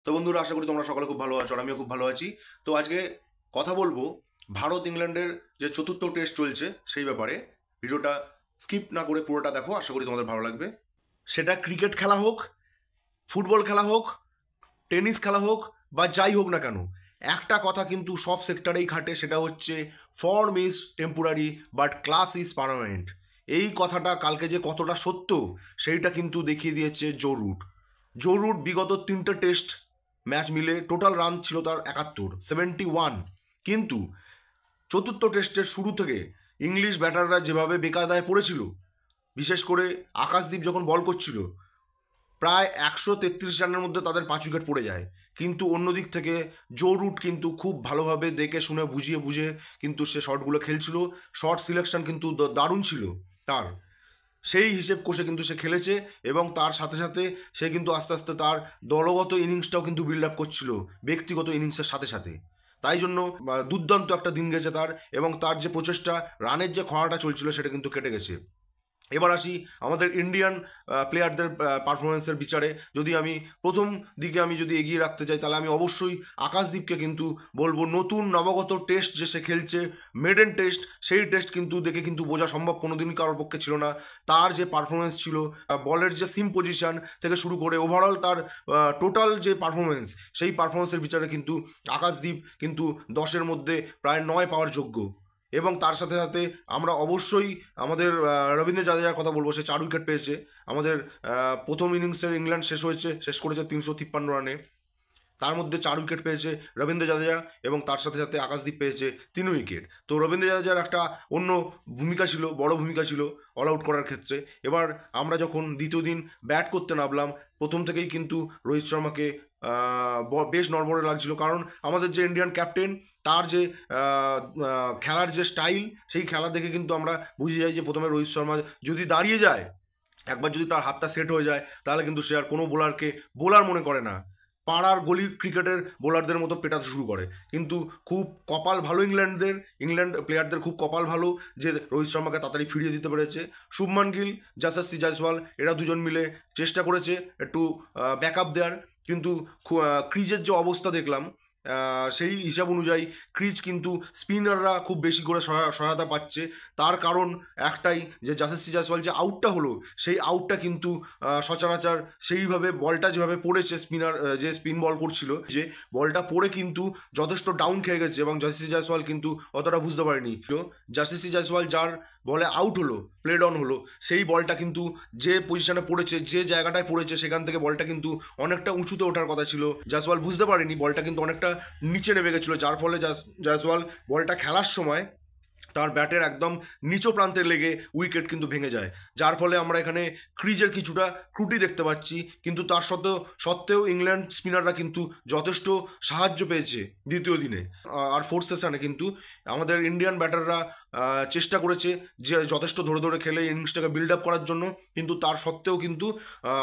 তো বন্ধুরা, আশা করি তোমরা সকালে খুব ভালো আছো আর আমিও খুব ভালো আছি। তো আজকে কথা বলবো ভারত ইংল্যান্ডের যে চতুর্থ টেস্ট চলছে সেই ব্যাপারে। ভিডিওটা স্কিপ না করে পুরোটা দেখো, আশা করি তোমাদের ভালো লাগবে। সেটা ক্রিকেট খেলা হোক, ফুটবল খেলা হোক, টেনিস খেলা হোক বা যাই হোক না কেন, একটা কথা কিন্তু সব সেক্টরেই খাটে, সেটা হচ্ছে form is temporary but class is permanent. এই কথাটা কালকে যে কতটা সত্য সেইটা কিন্তু দেখিয়ে দিয়েছে জো রুট। জো রুট বিগত 3টে টেস্ট ম্যাচ মিলে টোটাল রান ছিল তার 71 কিন্তু চতুর্থ টেস্টের শুরু থেকে ইংলিশ ব্যাটাররা যেভাবে বেকায়দায় পড়েছিল, বিশেষ করে আকাশদীপ যখন বল করছিল, প্রায় 133 রানের মধ্যে তাদের 5 উইকেট পড়ে যায়। কিন্তু অন্যদিক থেকে জো রুট কিন্তু খুব ভালোভাবে দেখে শুনে বুঝিয়ে বুঝে কিন্তু সে শটগুলো খেলছিল। শট সিলেকশন কিন্তু দারুণ ছিল তার, সেই হিসেব কষে কিন্তু সে খেলেছে এবং তার সাথে সাথে সে কিন্তু আস্তে আস্তে তার দলগত ইনিংসটাও কিন্তু বিল্ড আপ করছিল ব্যক্তিগত ইনিংসের সাথে সাথে। তাই জন্য দুর্দান্ত একটা দিন গেছে তার, এবং তার যে প্রচেষ্টা, রানের যে খরাটা চলছিল সেটা কিন্তু কেটে গেছে। এবার আসি আমাদের ইন্ডিয়ান প্লেয়ারদের পারফরমেন্সের বিচারে। যদি আমি প্রথম দিকে আমি যদি এগিয়ে রাখতে চাই, তাহলে আমি অবশ্যই আকাশদীপকে কিন্তু বলবো। নতুন নবাগত টেস্ট যে সে খেলছে, মেডেন টেস্ট, সেই টেস্ট কিন্তু দেখে কিন্তু বোঝা সম্ভব কোনোদিনই কারোর পক্ষে ছিল না। তার যে পারফরমেন্স ছিল, বলের যে সিম পজিশন থেকে শুরু করে ওভারঅল তার টোটাল যে পারফরমেন্স, সেই পারফরমেন্সের বিচারে কিন্তু আকাশদীপ কিন্তু 10-এর মধ্যে প্রায় 9 পাওয়ার যোগ্য। এবং তার সাথে সাথে আমরা অবশ্যই আমাদের রবীন্দ্র জাদেজার কথা বলবো। সে 4 উইকেট পেয়েছে। আমাদের প্রথম ইনিংসের ইংল্যান্ড শেষ করেছে 353 রানে, তার মধ্যে 4 উইকেট পেয়েছে রবীন্দ্র জাদেজা, এবং তার সাথে সাথে আকাশদীপ পেয়েছে 3 উইকেট। তো রবীন্দ্র জাদেজার একটা অন্য ভূমিকা ছিল, বড় ভূমিকা ছিল অল আউট করার ক্ষেত্রে। এবার আমরা যখন দ্বিতীয় দিন ব্যাট করতে নামলাম, প্রথম থেকেই কিন্তু রোহিত শর্মাকে বেশ নড়বড়ে লাগছিল, কারণ আমাদের যে ইন্ডিয়ান ক্যাপ্টেন, তার যে খেলার যে স্টাইল, সেই খেলা দেখে কিন্তু আমরা বুঝে যাই যে প্রথমে রোহিত শর্মা যদি দাঁড়িয়ে যায়, একবার যদি তার হাতটা সেট হয়ে যায়, তাহলে কিন্তু সে আর কোনো বোলারকে বোলার মনে করে না, পাড়ার গলি ক্রিকেটের বোলারদের মতো পেটাতে শুরু করে। কিন্তু খুব কপাল ভালো ইংল্যান্ড প্লেয়ারদের খুব কপাল ভালো যে রোহিত শর্মাকে তাড়াতাড়ি ফিরিয়ে দিতে পেরেছে। শুভমান গিল, যশস্বী জয়সওয়াল, এরা দুজন মিলে চেষ্টা করেছে একটু ব্যাকআপ দেওয়ার, কিন্তু ক্রিজের যে অবস্থা দেখলাম, সেই হিসাব অনুযায়ী ক্রিজ কিন্তু স্পিনাররা খুব বেশি করে সহায়তা পাচ্ছে। তার কারণ একটাই, যে যশস্বী জয়সওয়াল যে আউটটা হলো, সেই আউটটা কিন্তু সচরাচর সেইভাবে বলটা যেভাবে পড়েছে, স্পিনার যে স্পিন বল করছিল, যে বলটা পড়ে কিন্তু যথেষ্ট ডাউন খেয়ে গেছে, এবং যশস্বী জয়সওয়াল কিন্তু অতটা বুঝতে পারেনি। তো যশস্বী জয়সওয়াল যার বলে আউট হলো, প্লেড অন হলো, সেই বলটা কিন্তু যে পজিশনে পড়েছে, যে জায়গাটায় পড়েছে, সেখান থেকে বলটা কিন্তু অনেকটা উঁচুতে ওঠার কথা ছিল। জয়সওয়াল বুঝতে পারেনি, বলটা কিন্তু অনেকটা নিচে নেমে গেছিলো, যার ফলে জয়সওয়াল বলটা খেলার সময় তার ব্যাটের একদম নিচু প্রান্তে লেগে উইকেট কিন্তু ভেঙে যায়, যার ফলে আমরা এখানে ক্রিজের কিছুটা ত্রুটি দেখতে পাচ্ছি। কিন্তু তার সত্ত্বেও ইংল্যান্ড স্পিনাররা কিন্তু যথেষ্ট সাহায্য পেয়েছে দ্বিতীয় দিনে। আর ফোর্থ সেশনে কিন্তু আমাদের ইন্ডিয়ান ব্যাটাররা চেষ্টা করেছে যে যথেষ্ট ধরে ধরে খেলে ইনিংসটাকে বিল্ড আপ করার জন্য, কিন্তু তার সত্ত্বেও কিন্তু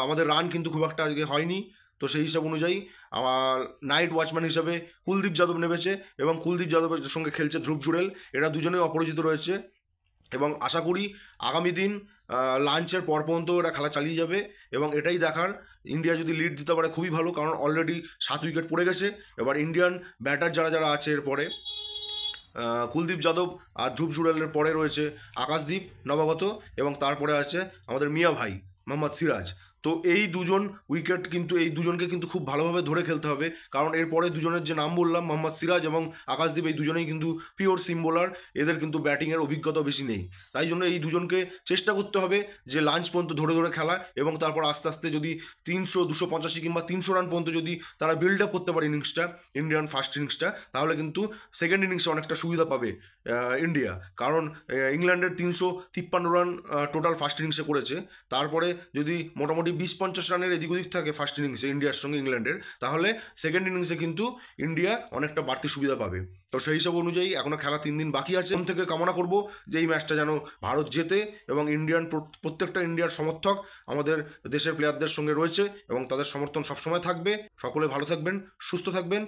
আমাদের রান কিন্তু খুব একটা আজকে হয়নি। তো সেই হিসাব অনুযায়ী আমার নাইট ওয়াচম্যান হিসাবে কুলদীপ যাদব নেমেছে, এবং কুলদীপ যাদবের সঙ্গে খেলছে ধ্রুব জুড়েল। এরা দুজনেই অপরাজিত রয়েছে, এবং আশা করি আগামী দিন লাঞ্চের পর পর্যন্ত এরা খেলা চালিয়ে যাবে। এবং এটাই দেখার, ইন্ডিয়া যদি লিড দিতে পারে খুবই ভালো, কারণ অলরেডি 7 উইকেট পড়ে গেছে। এবার ইন্ডিয়ান ব্যাটার যারা যারা আছে এরপরে কুলদীপ যাদব আর ধ্রুব জুড়েলের পরে রয়েছে আকাশদীপ নবাগত, এবং তারপরে আছে আমাদের মিয়া ভাই মোহাম্মদ সিরাজ। তো এই দুজন উইকেট কিন্তু, এই দুজনকে কিন্তু খুব ভালোভাবে ধরে খেলতে হবে, কারণ এরপরে দুজনের যে নাম বললাম, মোহাম্মদ সিরাজ এবং আকাশদীপ, এই দুজনেই কিন্তু পিওর সিম বোলার, এদের কিন্তু ব্যাটিংয়ের অভিজ্ঞতা বেশি নেই। তাই জন্য এই দুজনকে চেষ্টা করতে হবে যে লাঞ্চ পর্যন্ত ধরে ধরে খেলা, এবং তারপর আস্তে আস্তে যদি 300, 285 কিংবা 300 রান পর্যন্ত যদি তারা বিল্ড আপ করতে পারে ইনিংসটা, ইন্ডিয়ান ফার্স্ট ইনিংসটা, তাহলে কিন্তু সেকেন্ড ইনিংসে অনেকটা সুবিধা পাবে ইন্ডিয়া। কারণ ইংল্যান্ডের 353 রান টোটাল ফার্স্ট ইনিংসে করেছে। তারপরে যদি মোটামুটি 20-50 রানের এদিক ওদিক থাকে ফার্স্ট ইনিংসে ইন্ডিয়ার সঙ্গে ইংল্যান্ডের, তাহলে সেকেন্ড ইনিংসে কিন্তু ইন্ডিয়া অনেকটা বাড়তি সুবিধা পাবে। তো সেই হিসাব অনুযায়ী এখনও খেলা 3 দিন বাকি আছে। মন থেকে কামনা করব যে এই ম্যাচটা যেন ভারত জেতে, এবং প্রত্যেকটা ইন্ডিয়ার সমর্থক আমাদের দেশের প্লেয়ারদের সঙ্গে রয়েছে, এবং তাদের সমর্থন সবসময় থাকবে। সকলে ভালো থাকবেন, সুস্থ থাকবেন।